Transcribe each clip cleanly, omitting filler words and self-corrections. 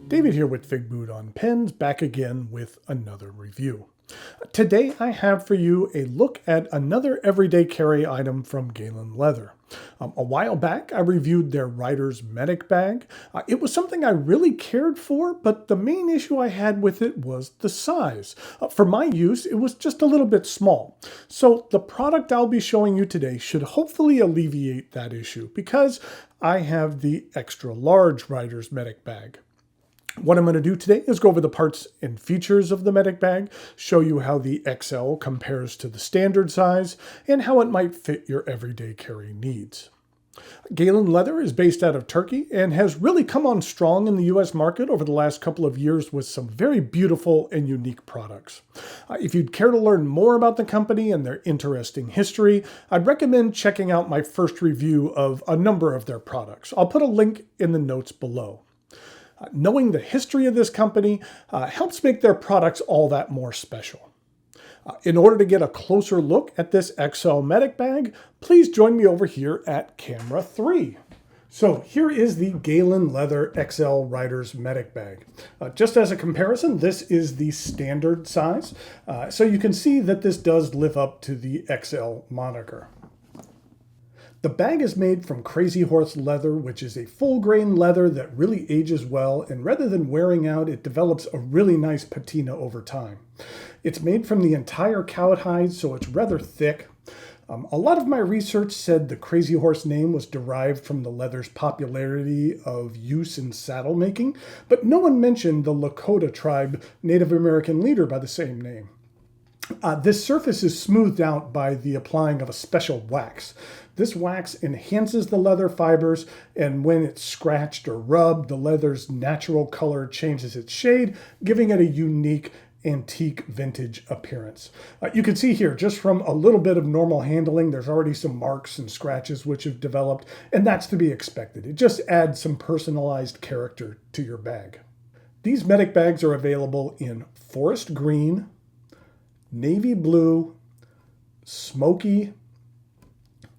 David here with Figboot on Pens, back again with another review. Today I have for you a look at another everyday carry item from Galen Leather. A while back I reviewed their Writer's Medic Bag. It was something I really cared for, but the main issue I had with it was the size. For my use, it was just a little bit small. So the product I'll be showing you today should hopefully alleviate that issue because I have the extra large Writer's Medic Bag. What I'm going to do today is go over the parts and features of the Medic Bag, show you how the XL compares to the standard size, and how it might fit your everyday carry needs. Galen Leather is based out of Turkey and has really come on strong in the US market over the last couple of years with some very beautiful and unique products. If you'd care to learn more about the company and their interesting history, I'd recommend checking out my first review of a number of their products. I'll put a link in the notes below. Knowing the history of this company helps make their products all that more special. In order to get a closer look at this XL Medic Bag, please join me over here at camera 3. So here is the Galen Leather XL Writer's Medic Bag. Just as a comparison, this is the standard size. So you can see that this does live up to the XL moniker. The bag is made from Crazy Horse leather, which is a full-grain leather that really ages well, and rather than wearing out, it develops a really nice patina over time. It's made from the entire cowhide, so it's rather thick. A lot of my research said the Crazy Horse name was derived from the leather's popularity of use in saddle making, but no one mentioned the Lakota tribe Native American leader by the same name. This surface is smoothed out by the applying of a special wax. This wax enhances the leather fibers, and when it's scratched or rubbed, the leather's natural color changes its shade, giving it a unique antique vintage appearance. You can see here, just from a little bit of normal handling, there's already some marks and scratches which have developed, and that's to be expected. It just adds some personalized character to your bag. These medic bags are available in forest green, navy blue, smoky,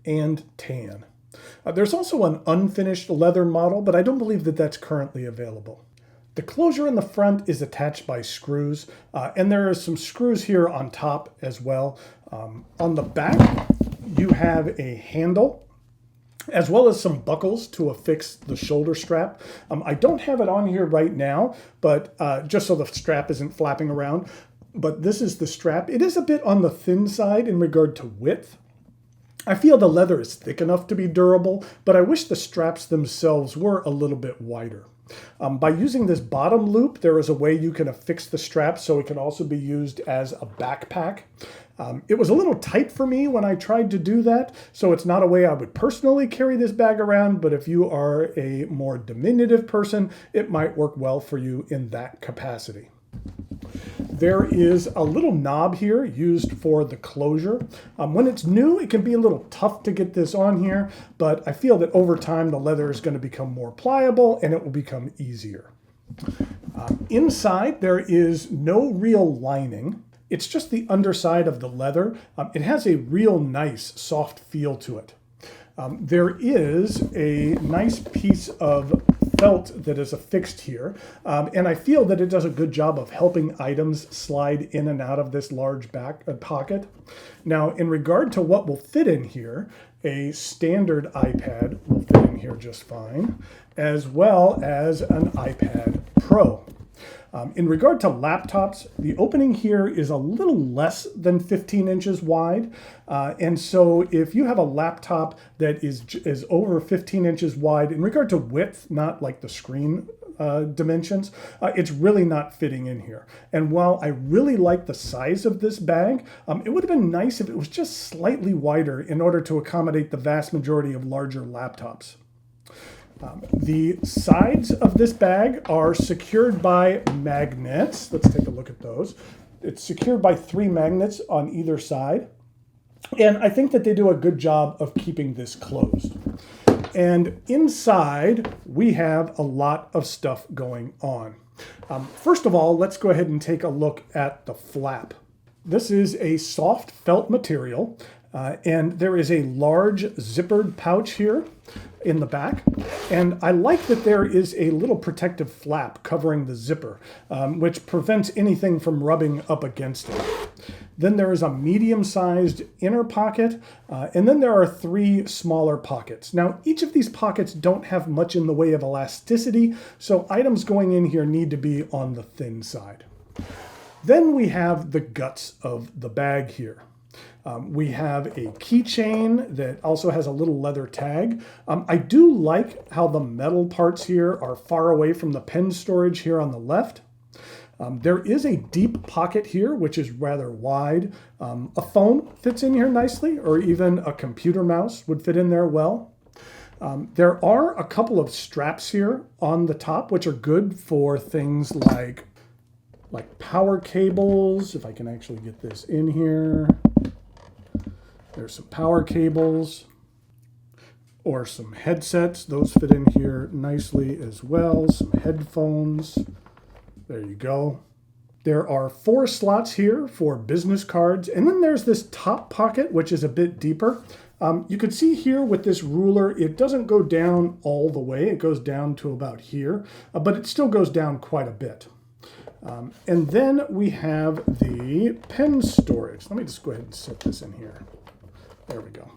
and tan. There's also an unfinished leather model, but I don't believe that that's currently available. The closure in the front is attached by screws, and there are some screws here on top as well. On the back, you have a handle, as well as some buckles to affix the shoulder strap. I don't have it on here right now, but just so the strap isn't flapping around. But this is the strap. It is a bit on the thin side in regard to width. I feel the leather is thick enough to be durable, but I wish the straps themselves were a little bit wider. By using this bottom loop, there is a way you can affix the strap so it can also be used as a backpack. It was a little tight for me when I tried to do that, so it's not a way I would personally carry this bag around, but if you are a more diminutive person, it might work well for you in that capacity. There is a little knob here used for the closure. When it's new, it can be a little tough to get this on here, but I feel that over time the leather is going to become more pliable and it will become easier. Inside, there is no real lining. It's just the underside of the leather. It has a real nice soft feel to it. There is a nice piece of felt that is affixed here, and I feel that it does a good job of helping items slide in and out of this large back pocket. Now, in regard to what will fit in here, a standard iPad will fit in here just fine, as well as an iPad Pro. In regard to laptops, the opening here is a little less than 15 inches wide. And so if you have a laptop that is over 15 inches wide, in regard to width, not like the screen dimensions, it's really not fitting in here. And while I really like the size of this bag, it would have been nice if it was just slightly wider in order to accommodate the vast majority of larger laptops. The sides of this bag are secured by magnets. Let's take a look at those. It's secured by 3 magnets on either side. And I think that they do a good job of keeping this closed. And inside, we have a lot of stuff going on. First of all, let's go ahead and take a look at the flap. This is a soft felt material. And there is a large zippered pouch here in the back. And I like that there is a little protective flap covering the zipper, which prevents anything from rubbing up against it. Then there is a medium-sized inner pocket, and then there are 3 smaller pockets. Now, each of these pockets don't have much in the way of elasticity, so items going in here need to be on the thin side. Then we have the guts of the bag here. We have a keychain that also has a little leather tag. I do like how the metal parts here are far away from the pen storage here on the left. There is a deep pocket here, which is rather wide. A phone fits in here nicely, or even a computer mouse would fit in there well. There are a couple of straps here on the top, which are good for things like power cables. If I can actually get this in here. There's some power cables or some headsets. Those fit in here nicely as well. Some headphones. There you go. There are 4 slots here for business cards. And then there's this top pocket, which is a bit deeper. You can see here with this ruler, it doesn't go down all the way. It goes down to about here, but it still goes down quite a bit. And then we have the pen storage. Let me just go ahead and set this in here. There we go.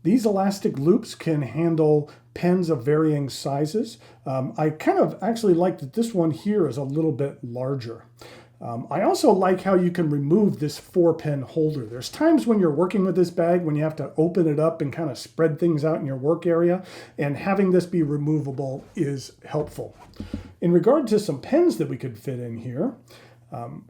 These elastic loops can handle pens of varying sizes. I kind of actually like that this one here is a little bit larger. I also like how you can remove this 4-pen holder. There's times when you're working with this bag when you have to open it up and kind of spread things out in your work area, and having this be removable is helpful. In regard to some pens that we could fit in here,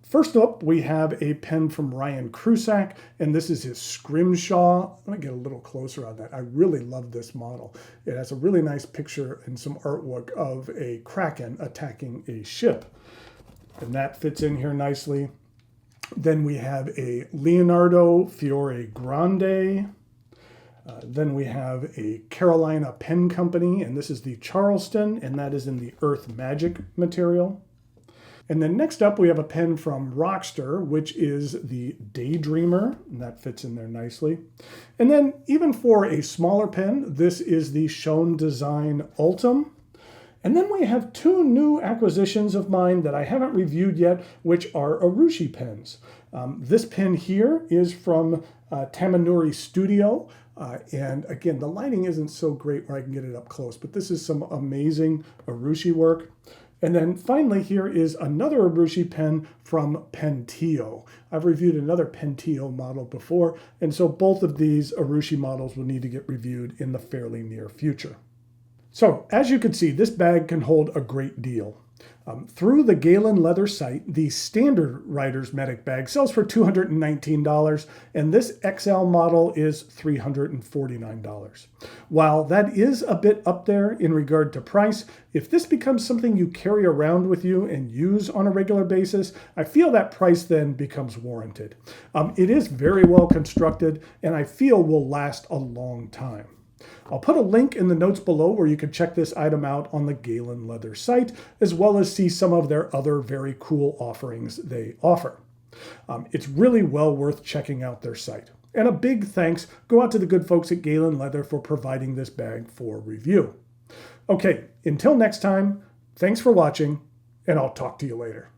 first up, we have a pen from Ryan Krusak, and this is his Scrimshaw. Let me get a little closer on that. I really love this model. It has a really nice picture and some artwork of a kraken attacking a ship, and that fits in here nicely. Then we have a Leonardo Fiore Grande. Then we have a Carolina Pen Company, and this is the Charleston, and that is in the Earth Magic material. And then next up, we have a pen from Rockster, which is the Daydreamer, and that fits in there nicely. And then even for a smaller pen, this is the Schoen Design Ultim. And then we have 2 new acquisitions of mine that I haven't reviewed yet, which are Arushi Pens. This pen here is from Tamanuri Studio. And again, the lighting isn't so great where I can get it up close, but this is some amazing Arushi work. And then finally here is another Arushi pen from Pentio. I've reviewed another Pentio model before, and so both of these Arushi models will need to get reviewed in the fairly near future. So as you can see, this bag can hold a great deal. Through the Galen leather site, the standard Writer's Medic bag sells for $219, and this XL model is $349. While that is a bit up there in regard to price, if this becomes something you carry around with you and use on a regular basis, I feel that price then becomes warranted. It is very well constructed, and I feel will last a long time. I'll put a link in the notes below where you can check this item out on the Galen Leather site, as well as see some of their other very cool offerings they offer. It's really well worth checking out their site. And a big thanks go out to the good folks at Galen Leather for providing this bag for review. Okay, until next time, thanks for watching, and I'll talk to you later.